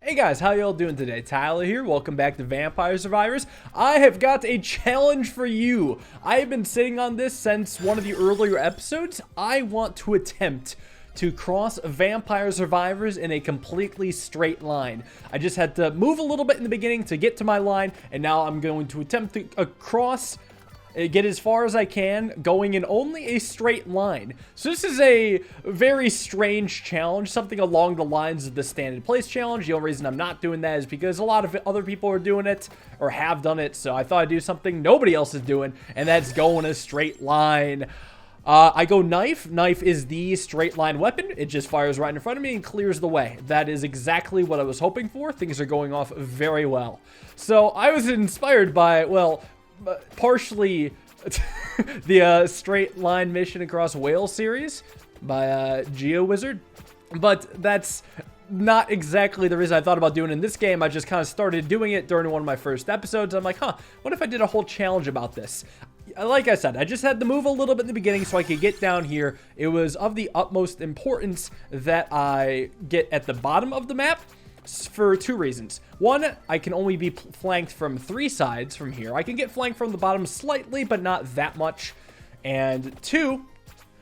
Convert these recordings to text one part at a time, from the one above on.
Hey guys, how y'all doing today? Tyler here. Welcome back to Vampire Survivors. I have got a challenge for you. I have been sitting on this since one of the earlier episodes. I want to attempt to cross Vampire Survivors in a completely straight line. I just had to move a little bit in the beginning to get to my line, and now I'm going to attempt to get as far as I can, going in only a straight line. So this is a very strange challenge, something along the lines of the stand in place challenge. The only reason I'm not doing that is because a lot of other people are doing it or have done it, so I thought I'd do something nobody else is doing, and that's going a straight line. I go knife. Knife is the straight line weapon. It just fires right in front of me and clears the way. That is exactly what I was hoping for. Things are going off very well. So I was inspired by, well, partially the straight line mission across Wales series by GeoWizard, but that's not exactly the reason I thought about doing it in this game. I just kind of started doing it during one of my first episodes. I'm like, what if I did a whole challenge about this? Like I said, I just had to move a little bit in the beginning so I could get down here. It was of the utmost importance that I get at the bottom of the map for two reasons. One, I can only be flanked from 3 sides from here. I can get flanked from the bottom slightly, but not that much. And two,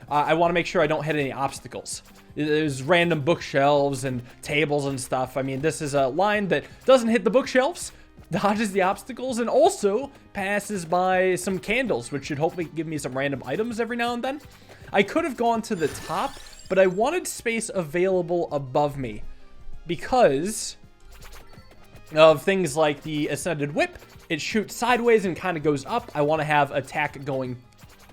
I want to make sure I don't hit any obstacles. There's random bookshelves and tables and stuff. I mean, this is a line that doesn't hit the bookshelves, dodges the obstacles, and also passes by some candles, which should hopefully give me some random items every now and then. I could have gone to the top, but I wanted space available above me because of things like the Ascended Whip. It shoots sideways and kind of goes up. I want to have attack going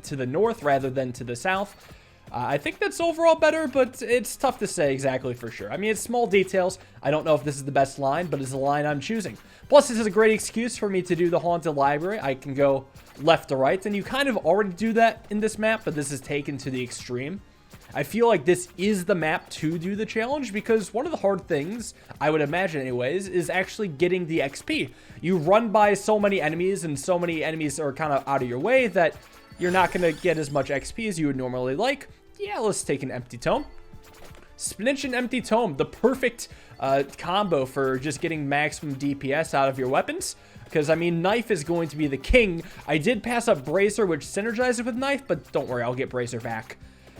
to the north rather than to the south. I think that's overall better, but it's tough to say exactly for sure. I mean, it's small details. I don't know if this is the best line, but it's the line I'm choosing. Plus, this is a great excuse for me to do the Haunted Library. I can go left to right, and you kind of already do that in this map, but this is taken to the extreme. I feel like this is the map to do the challenge because one of the hard things, I would imagine anyways, is actually getting the XP. You run by so many enemies, and so many enemies are kind of out of your way that you're not going to get as much XP as you would normally like. Yeah, let's take an Empty Tome. Spinach and Empty Tome, the perfect combo for just getting maximum DPS out of your weapons. Because, I mean, Knife is going to be the king. I did pass up Bracer, which synergizes with Knife, but don't worry, I'll get Bracer back.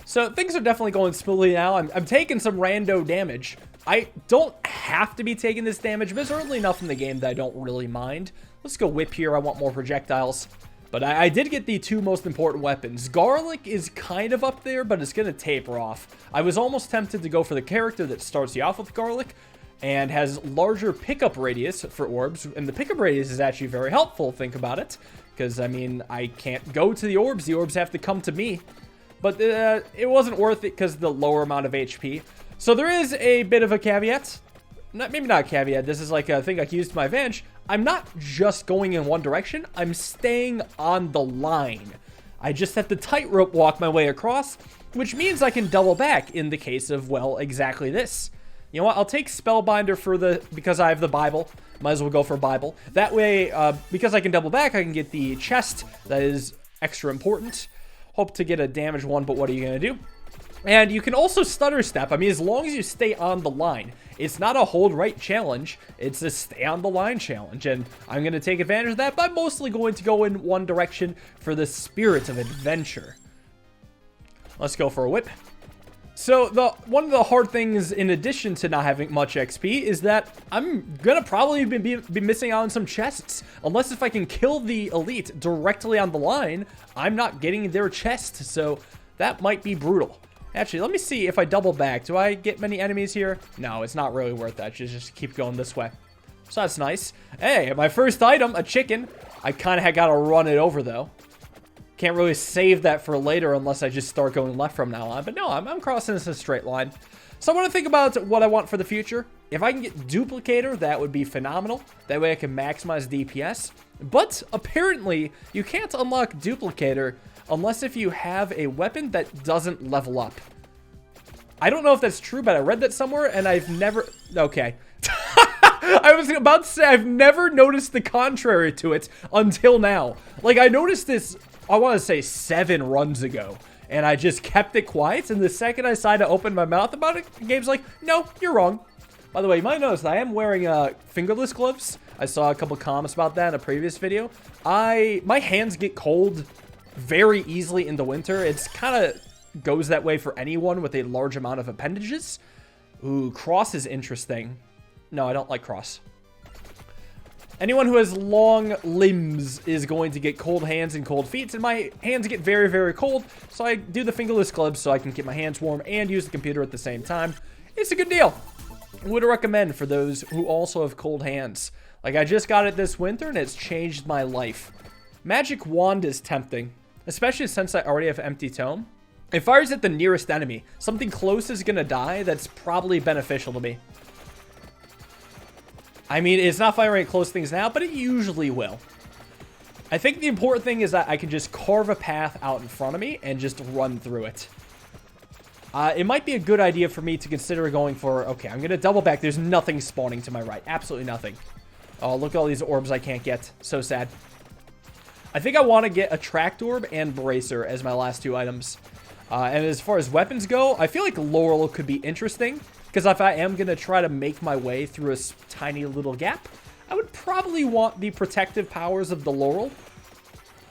So things are definitely going smoothly now. I'm taking some rando damage. I don't have to be taking this damage, but it's early enough in the game that I don't really mind. Let's go Whip here. I want more projectiles. But I did get the 2 most important weapons. Garlic is kind of up there, but it's going to taper off. I was almost tempted to go for the character that starts you off with Garlic and has larger pickup radius for orbs. And the pickup radius is actually very helpful, think about it. Because, I mean, I can't go to the orbs. The orbs have to come to me. But it wasn't worth it because of the lower amount of HP. So there is a bit of a caveat. Maybe not a caveat. This is like a thing I can use to my advantage. I'm not just going in one direction. I'm staying on the line. I just have to tightrope walk my way across, which means I can double back in the case of, well, exactly this. You know what? I'll take Spellbinder because I have the Bible. Might as well go for Bible. That way, because I can double back, I can get the chest. That is extra important. Hope to get a damage one, but what are you going to do? And you can also stutter step. I mean, as long as you stay on the line. It's not a hold right challenge. It's a stay on the line challenge. And I'm going to take advantage of that, but I'm mostly going to go in one direction for the spirit of adventure. Let's go for a whip. So one of the hard things, in addition to not having much XP, is that I'm going to probably be missing out on some chests. Unless if I can kill the elite directly on the line, I'm not getting their chest. So that might be brutal. Actually, let me see if I double back. Do I get many enemies here? No, it's not really worth that. Just keep going this way. So that's nice. Hey, my first item, a chicken. I kind of got to run it over, though. Can't really save that for later unless I just start going left from now on. But no, I'm crossing this in a straight line. So I want to think about what I want for the future. If I can get Duplicator, that would be phenomenal. That way I can maximize DPS. But apparently, you can't unlock Duplicator unless if you have a weapon that doesn't level up. I don't know if that's true, but I read that somewhere, and I've never... Okay. I was about to say, I've never noticed the contrary to it until now. Like, I noticed this, I want to say 7 runs ago, and I just kept it quiet, and the second I decided to open my mouth about it, the game's like, no, you're wrong. By the way, you might notice that I am wearing fingerless gloves. I saw a couple comments about that in a previous video. My hands get cold very easily in the winter. It's kind of goes that way for anyone with a large amount of appendages. Ooh, cross is interesting. No, I don't like cross. Anyone who has long limbs is going to get cold hands and cold feet, and my hands get very, very cold, so I do the fingerless gloves so I can keep my hands warm and use the computer at the same time. It's a good deal. Would recommend for those who also have cold hands. Like, I just got it this winter, and it's changed my life. Magic Wand is tempting, especially since I already have Empty Tome. It fires at the nearest enemy. Something close is going to die. That's probably beneficial to me. I mean, it's not firing at close things now, but it usually will. I think the important thing is that I can just carve a path out in front of me and just run through it. It might be a good idea for me to consider going for... Okay, I'm going to double back. There's nothing spawning to my right. Absolutely nothing. Oh, look at all these orbs I can't get. So sad. I think I want to get Attract Orb and Bracer as my last two items. And as far as weapons go, I feel like Laurel could be interesting. Because if I am going to try to make my way through a tiny little gap, I would probably want the protective powers of the Laurel.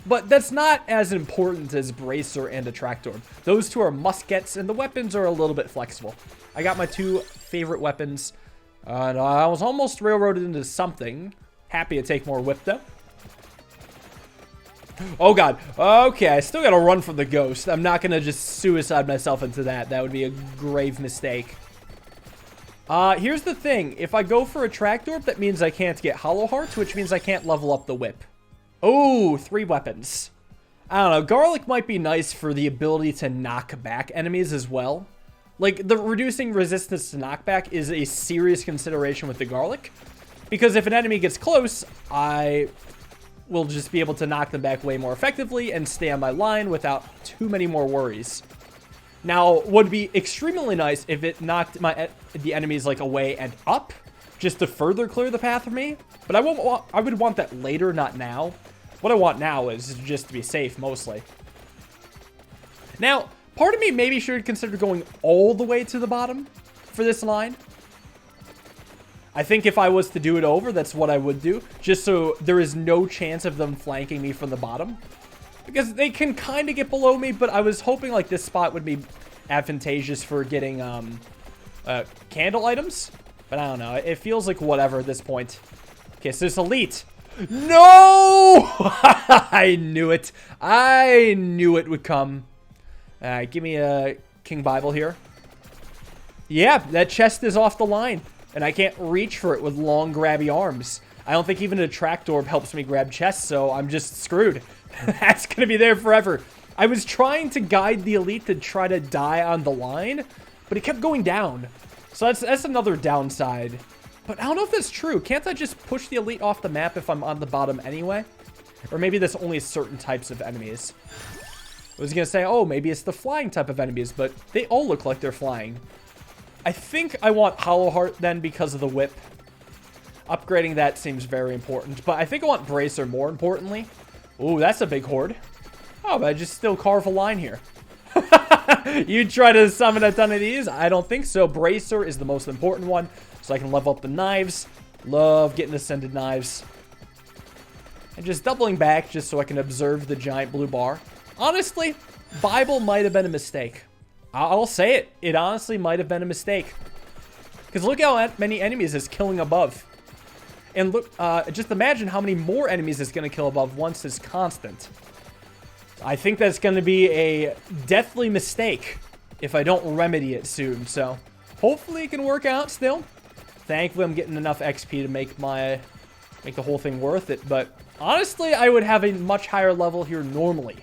But that's not as important as Bracer and Attract Orb. Those two are muskets, and the weapons are a little bit flexible. I got my two favorite weapons. And I was almost railroaded into something. Happy to take more whip, though. Oh, God. Okay, I still got to run from the ghost. I'm not going to just suicide myself into that. That would be a grave mistake. Here's the thing. If I go for Attract Orb, that means I can't get Hollow Hearts, which means I can't level up the whip. Oh, 3 weapons. I don't know. Garlic might be nice for the ability to knock back enemies as well. Like, the reducing resistance to knockback is a serious consideration with the garlic. Because if an enemy gets close, I will just be able to knock them back way more effectively and stay on my line without too many more worries. Now, would be extremely nice if it knocked the enemies like away and up, just to further clear the path for me. But I would want that later, not now. What I want now is just to be safe, mostly. Now, part of me maybe should consider going all the way to the bottom for this line. I think if I was to do it over, that's what I would do, just so there is no chance of them flanking me from the bottom. Because they can kind of get below me, but I was hoping like this spot would be advantageous for getting candle items. But I don't know. It feels like whatever at this point. Okay, so it's Elite. No! I knew it. I knew it would come. Give me a King Bible here. Yeah, that chest is off the line. And I can't reach for it with long, grabby arms. I don't think even a Attract Orb helps me grab chests, so I'm just screwed. That's going to be there forever. I was trying to guide the Elite to try to die on the line, but it kept going down. So that's another downside. But I don't know if that's true. Can't I just push the Elite off the map if I'm on the bottom anyway? Or maybe that's only certain types of enemies. I was going to say, oh, maybe it's the flying type of enemies, but they all look like they're flying. I think I want Hollow Heart then because of the whip. Upgrading that seems very important. But I think I want Bracer more importantly. Ooh, that's a big horde. Oh, but I just still carve a line here. You try to summon a ton of these? I don't think so. Bracer is the most important one. So I can level up the knives. Love getting ascended knives. And just doubling back just so I can observe the giant blue bar. Honestly, Bible might have been a mistake. I'll say it. It honestly might have been a mistake. Because look how many enemies it's killing above. And look, just imagine how many more enemies it's going to kill above once it's constant. I think that's going to be a deathly mistake if I don't remedy it soon. So hopefully it can work out still. Thankfully, I'm getting enough XP to make the whole thing worth it. But honestly, I would have a much higher level here normally.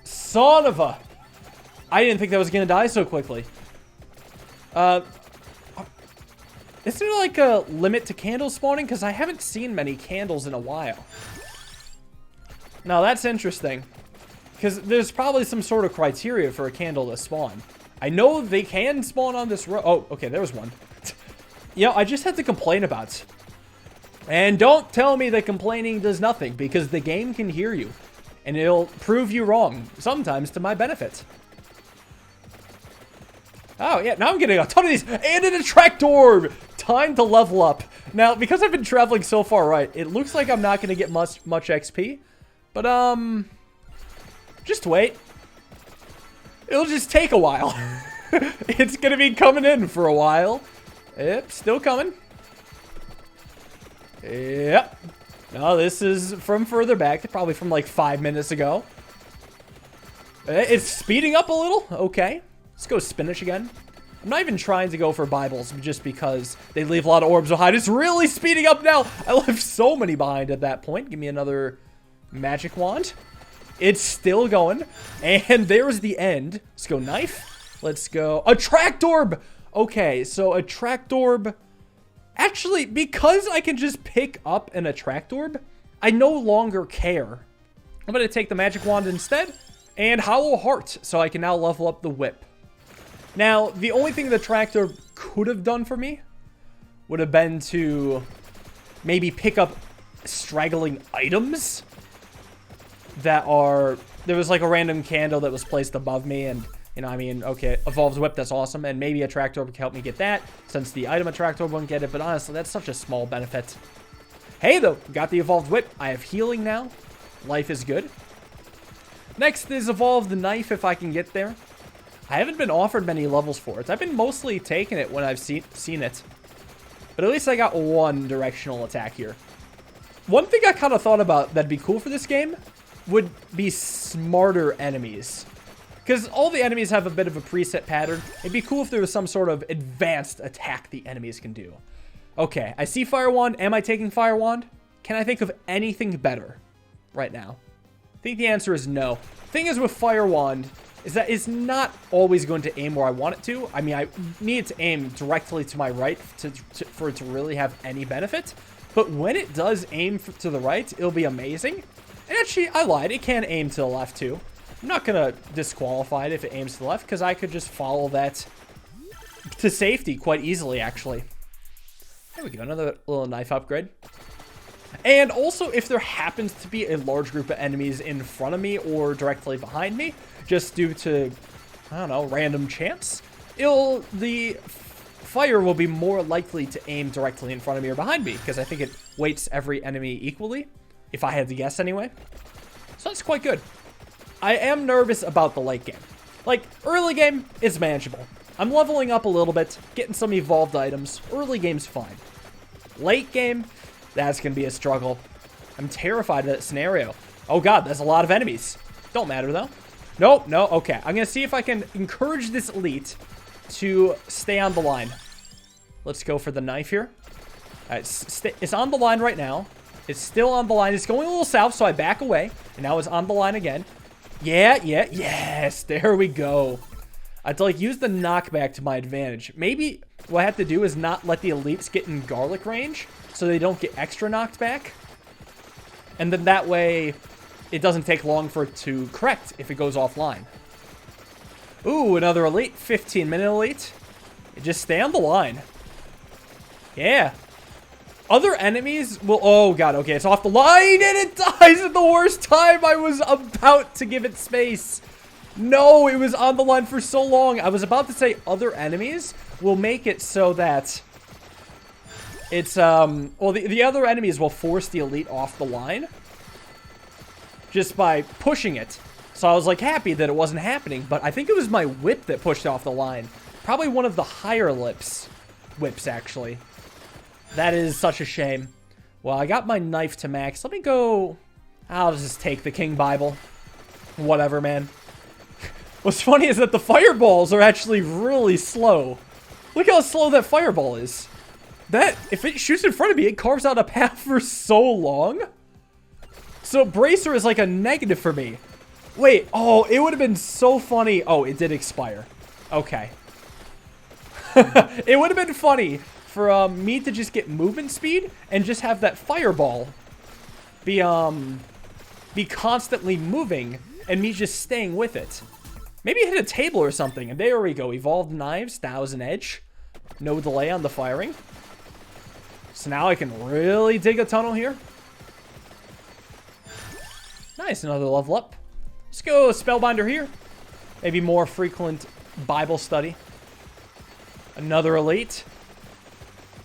Son of a... I didn't think that was going to die so quickly. Is there like a limit to candles spawning? Because I haven't seen many candles in a while. Now that's interesting. Because there's probably some sort of criteria for a candle to spawn. I know they can spawn on this row. Oh, okay, there was one. You know, I just had to complain about it. And don't tell me that complaining does nothing, because the game can hear you. And it'll prove you wrong, sometimes to my benefit. Oh, yeah, now I'm getting a ton of these. And an attract orb. Time to level up. Now, because I've been traveling so far right, it looks like I'm not going to get much XP. But, just wait. It'll just take a while. It's going to be coming in for a while. Yep, still coming. Yep. No, this is from further back. Probably from like 5 minutes ago. It's speeding up a little. Okay. Let's go spinach again. I'm not even trying to go for Bibles just because they leave a lot of orbs behind. It's really speeding up now. I left so many behind at that point. Give me another magic wand. It's still going. And there's the end. Let's go knife. Let's go attract orb. Okay, so attract orb. Actually, because I can just pick up an attract orb, I no longer care. I'm going to take the magic wand instead and hollow heart so I can now level up the whip. Now, the only thing the attract orb could have done for me would have been to maybe pick up straggling items that are... There was like a random candle that was placed above me and... You know, I mean, okay, Evolves Whip, that's awesome. And maybe Attract Orb can help me get that, since the item Attract Orb won't get it. But honestly, that's such a small benefit. Hey, though, got the Evolved Whip. I have healing now. Life is good. Next is Evolve the Knife, if I can get there. I haven't been offered many levels for it. I've been mostly taking it when I've seen it. But at least I got one directional attack here. One thing I kind of thought about that'd be cool for this game would be smarter enemies. Because all the enemies have a bit of a preset pattern. It'd be cool if there was some sort of advanced attack the enemies can do. Okay, I see Fire Wand. Am I taking Fire Wand? Can I think of anything better right now? I think the answer is no. Thing is with Fire Wand is that it's not always going to aim where I want it to. I mean, I need it to aim directly to my right for it to really have any benefit. But when it does aim to the right, it'll be amazing. And actually, I lied. It can aim to the left too. I'm not going to disqualify it if it aims to the left, because I could just follow that to safety quite easily, actually. There we go, another little knife upgrade. And also, if there happens to be a large group of enemies in front of me or directly behind me, just due to, I don't know, random chance, the fire will be more likely to aim directly in front of me or behind me, because I think it weights every enemy equally, if I had to guess anyway. So that's quite good. I am nervous about the late game. Like, early game is manageable. I'm leveling up a little bit, getting some evolved items. Early game's fine. Late game, that's going to be a struggle. I'm terrified of that scenario. Oh god, there's a lot of enemies. Don't matter though. Nope, no, okay. I'm going to see if I can encourage this elite to stay on the line. Let's go for the knife here. It's on the line right now. It's still on the line. It's going a little south, so I back away. And now it's on the line again. Yeah, yes, there we go. I have to like use the knockback to my advantage. Maybe what I have to do is not let the elites get in garlic range so they don't get extra knocked back. And then that way it doesn't take long for it to correct if it goes offline. Ooh, another elite, 15-minute elite. Just stay on the line. Yeah. Other enemies will... Oh, God. Okay, it's off the line, and it dies at the worst time. I was about to give it space. No, it was on the line for so long. I was about to say other enemies will make it so that it's... Well, the other enemies will force the elite off the line just by pushing it. So I was, like, happy that it wasn't happening, but I think it was my whip that pushed off the line. Probably one of the higher whips, actually. That is such a shame. Well, I got my knife to max. Let me go... I'll just take the King Bible. Whatever, man. What's funny is that the fireballs are actually really slow. Look how slow that fireball is. That, if it shoots in front of me, it carves out a path for so long. So Bracer is like a negative for me. Wait, oh, it would have been so funny. Oh, it did expire. Okay. It would have been funny for me to just get movement speed and just have that fireball be constantly moving and me just staying with it. Maybe hit a table or something. And there we go. Evolved knives, 1000 edge. No delay on the firing. So now I can really dig a tunnel here. Nice, another level up. Let's go Spellbinder here. Maybe more frequent Bible study. Another elite.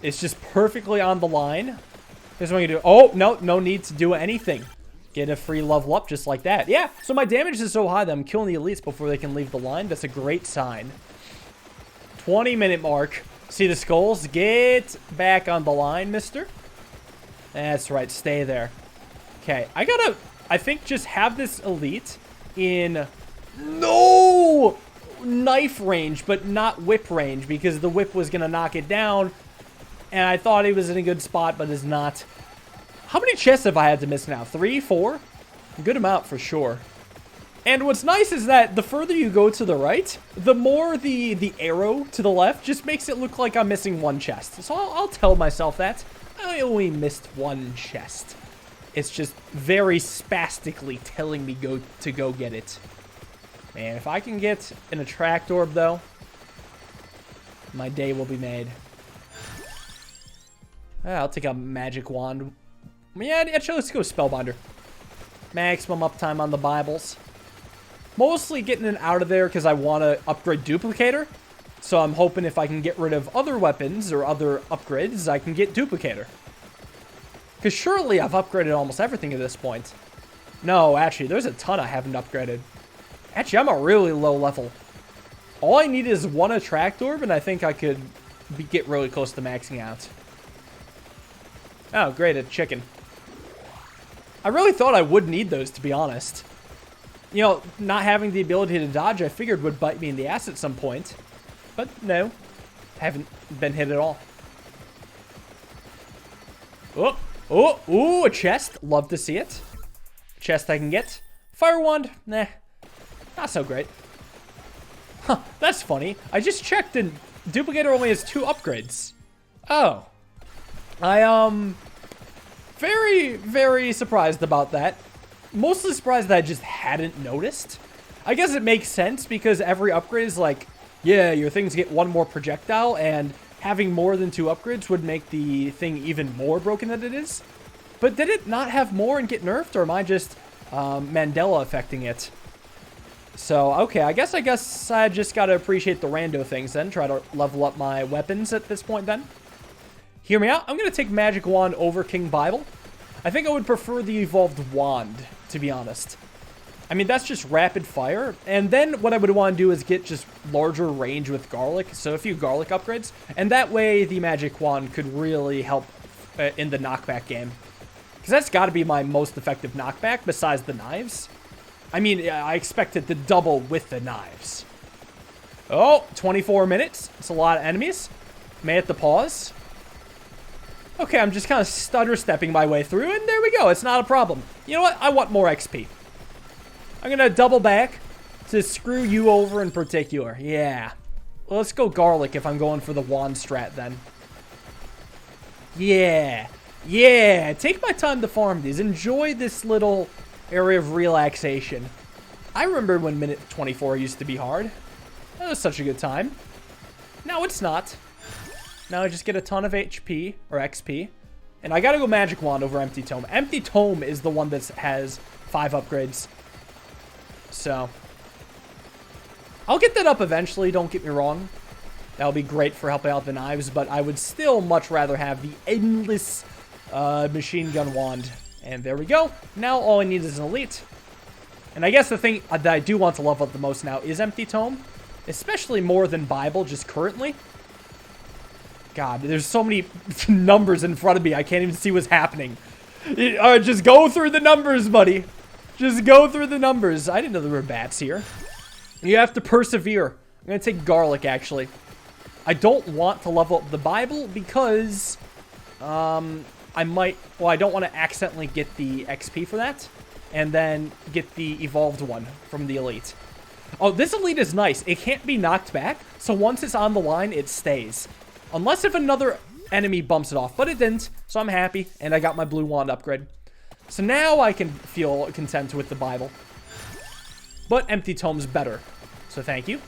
It's just perfectly on the line. Here's what you do. Oh, no need to do anything. Get a free level up just like that. Yeah, so my damage is so high that I'm killing the elites before they can leave the line. That's a great sign. 20-minute mark. See the skulls? Get back on the line, mister. That's right, stay there. Okay, I think just have this elite in no knife range, but not whip range, because the whip was going to knock it down, and I thought it was in a good spot, but is not. How many chests have I had to miss now? 3, 4? A good amount for sure. And what's nice is that the further you go to the right, the more the arrow to the left just makes it look like I'm missing one chest. So I'll tell myself that. I only missed one chest. It's just very spastically telling me to go get it. Man, if I can get an attract orb, though, my day will be made. I'll take a magic wand. Yeah, actually, let's go Spellbinder. Maximum uptime on the Bibles. Mostly getting it out of there because I want to upgrade Duplicator. So I'm hoping if I can get rid of other weapons or other upgrades, I can get Duplicator. Because surely I've upgraded almost everything at this point. No, actually, there's a ton I haven't upgraded. Actually, I'm a really low level. All I need is one attract orb, and I think I could get really close to maxing out. Oh, great, a chicken. I really thought I would need those, to be honest. You know, not having the ability to dodge, I figured would bite me in the ass at some point. But no, haven't been hit at all. Oh, a chest. Love to see it. Chest I can get. Fire wand, nah, not so great. Huh, that's funny. I just checked and Duplicator only has 2 upgrades. Oh. Very, very surprised about that. Mostly surprised that I just hadn't noticed. I guess it makes sense because every upgrade is like, yeah, your things get 1 more projectile, and having more than 2 upgrades would make the thing even more broken than it is. But did it not have more and get nerfed, or am I just Mandela affecting it? So, okay, I guess I just gotta appreciate the rando things then. Try to level up my weapons at this point then. Hear me out. I'm gonna take Magic Wand over King Bible. I think I would prefer the Evolved Wand, to be honest. I mean, that's just rapid fire. And then what I would want to do is get just larger range with Garlic. So a few Garlic upgrades. And that way the Magic Wand could really help in the knockback game. Because that's got to be my most effective knockback besides the knives. I mean, I expect it to double with the knives. Oh, 24 minutes. It's a lot of enemies. May have to pause. Okay, I'm just kind of stutter-stepping my way through, and there we go. It's not a problem. You know what? I want more XP. I'm going to double back to screw you over in particular. Yeah. Well, let's go Garlic if I'm going for the wand strat then. Yeah. Yeah. Take my time to farm these. Enjoy this little area of relaxation. I remember when minute 24 used to be hard. That was such a good time. Now it's not. Now I just get a ton of HP, or XP. And I gotta go Magic Wand over Empty Tome. Empty Tome is the one that has 5 upgrades. So, I'll get that up eventually, don't get me wrong. That'll be great for helping out the knives, but I would still much rather have the endless machine gun wand. And there we go. Now all I need is an elite. And I guess the thing that I do want to level up the most now is Empty Tome. Especially more than Bible, just currently. God, there's so many numbers in front of me, I can't even see what's happening. Just go through the numbers, buddy. Just go through the numbers. I didn't know there were bats here. You have to persevere. I'm going to take Garlic, actually. I don't want to level up the Bible because I might... Well, I don't want to accidentally get the XP for that. And then get the evolved one from the elite. Oh, this elite is nice. It can't be knocked back. So once it's on the line, it stays. Unless if another enemy bumps it off. But it didn't. So I'm happy. And I got my blue wand upgrade. So now I can feel content with the Bible. But Empty Tome's better. So thank you.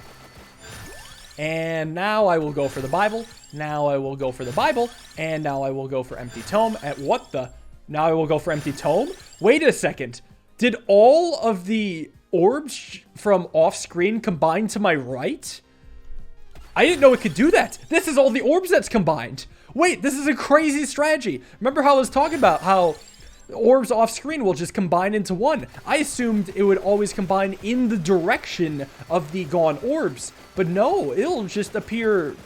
And now I will go for the Bible. Now I will go for the Bible. And now I will go for Empty Tome. At what the? Now I will go for Empty Tome. Wait a second. Did all of the orbs from off screen combine to my right? I didn't know it could do that. This is all the orbs that's combined. Wait, this is a crazy strategy. Remember how I was talking about how orbs off screen will just combine into one? I assumed it would always combine in the direction of the gone orbs. But no, it'll just appear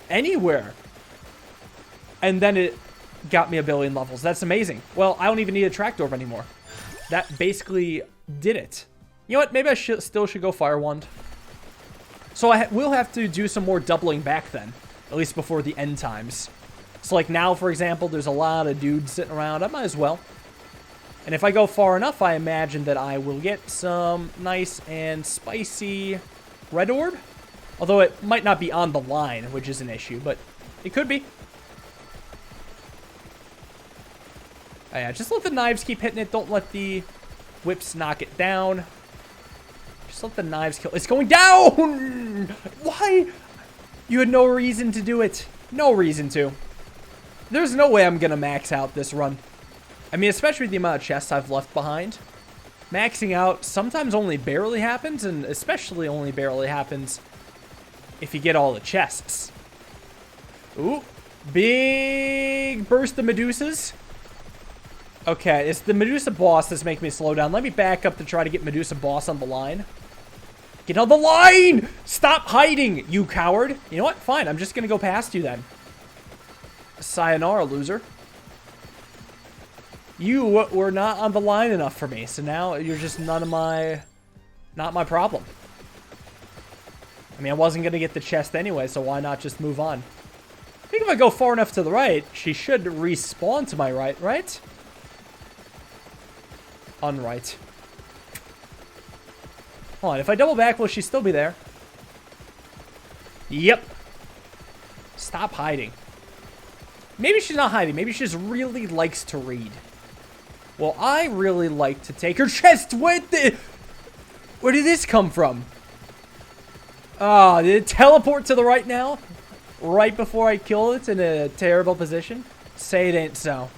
anywhere. And then it got me a billion levels. That's amazing. Well, I don't even need a tracked orb anymore. That basically did it. You know what? Maybe I still should go Fire Wand. So I will have to do some more doubling back then. At least before the end times. So like now, for example, there's a lot of dudes sitting around. I might as well. And if I go far enough, I imagine that I will get some nice and spicy red orb. Although it might not be on the line, which is an issue, but it could be. Oh, yeah, just let the knives keep hitting it. Don't let the whips knock it down. Just let the knives kill. It's going down! Why? You had no reason to do it. No reason to. There's no way I'm going to max out this run. I mean, especially the amount of chests I've left behind. Maxing out sometimes only barely happens, and especially only barely happens if you get all the chests. Ooh. Big burst of Medusas. Okay, it's the Medusa boss that's making me slow down. Let me back up to try to get Medusa boss on the line. Get on the line! Stop hiding, you coward. You know what? Fine, I'm just gonna go past you then. Sayonara, loser. You were not on the line enough for me, so now you're just not my problem. I mean, I wasn't gonna get the chest anyway, so why not just move on? I think if I go far enough to the right, she should respawn to my right, right? Unright. Hold on, if I double back, will she still be there? Yep. Stop hiding. Maybe she's not hiding. Maybe she just really likes to read. Well, I really like to take her chest. Where did this come from? Ah, did it teleport to the right now? Right before I kill it in a terrible position? Say it ain't so.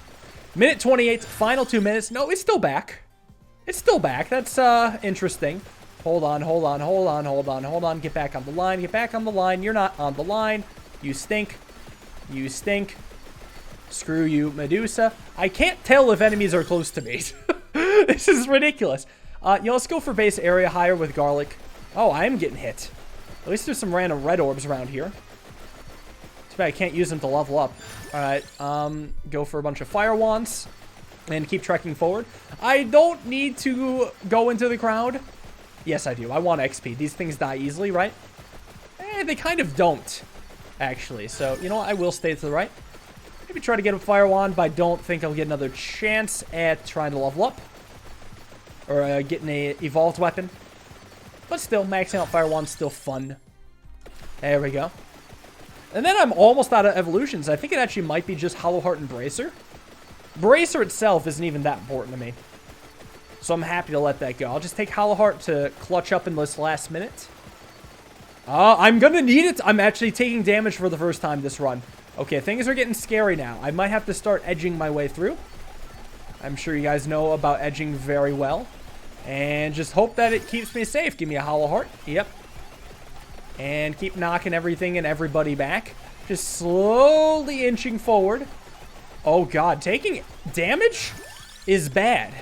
Minute 28, final 2 minutes. No, it's still back. It's still back. That's interesting. Hold on, hold on, hold on, hold on, hold on. Get back on the line. Get back on the line. You're not on the line. You stink. You stink. Screw you, Medusa. I can't tell if enemies are close to me. This is ridiculous. Yeah, let's go for base area higher with garlic. Oh, I am getting hit. At least there's some random red orbs around here. Too bad I can't use them to level up. Alright, go for a bunch of fire wands. And keep trekking forward. I don't need to go into the crowd. Yes, I do. I want XP. These things die easily, right? Eh, they kind of don't, actually. So, you know what? I will stay to the right. Maybe try to get a fire wand, but I don't think I'll get another chance at trying to level up. Or getting a evolved weapon. But still, maxing out fire wand's still fun. There we go. And then I'm almost out of evolutions. I think it actually might be just Hollow Heart and Bracer. Bracer itself isn't even that important to me. So I'm happy to let that go. I'll just take Hollow Heart to clutch up in this last minute. I'm gonna need it. I'm actually taking damage for the first time this run. Okay, things are getting scary now. I might have to start edging my way through. I'm sure you guys know about edging very well. And just hope that it keeps me safe. Give me a Hollow Heart. Yep. And keep knocking everything and everybody back. Just slowly inching forward. Oh god, taking damage is bad.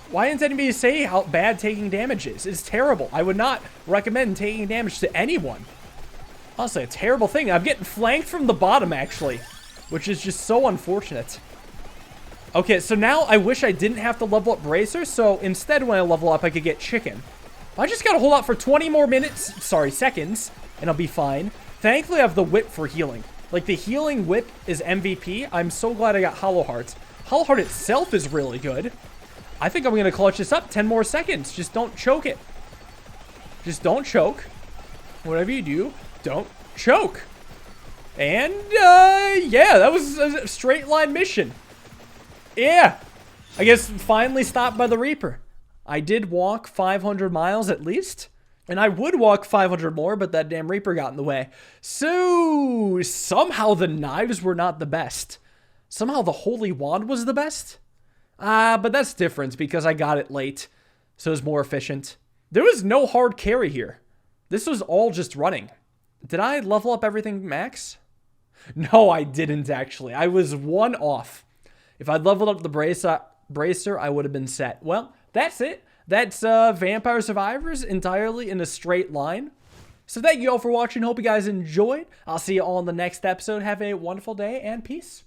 Why didn't anybody say how bad taking damage is? It's terrible. I would not recommend taking damage to anyone. Honestly, a terrible thing. I'm getting flanked from the bottom, actually, which is just so unfortunate. Okay, so now I wish I didn't have to level up Bracer, so instead when I level up, I could get Chicken. I just gotta hold out for 20 more minutes, sorry, seconds, and I'll be fine. Thankfully, I have the whip for healing. Like, the healing whip is MVP. I'm so glad I got Hollow Heart. Hollow Heart itself is really good. I think I'm gonna clutch this up. 10 more seconds. Just don't choke it. Just don't choke. Whatever you do, don't choke. And, yeah, that was a straight line mission. Yeah. I guess finally stopped by the Reaper. I did walk 500 miles at least. And I would walk 500 more, but that damn Reaper got in the way. So, somehow the knives were not the best. Somehow the Holy Wand was the best. But that's different because I got it late. So it was more efficient. There was no hard carry here. This was all just running. Did I level up everything max? No, I didn't actually. I was one off. If I'd leveled up the bracer, I would have been set. Well, that's it. That's Vampire Survivors entirely in a straight line. So thank you all for watching. Hope you guys enjoyed. I'll see you all in the next episode. Have a wonderful day and peace.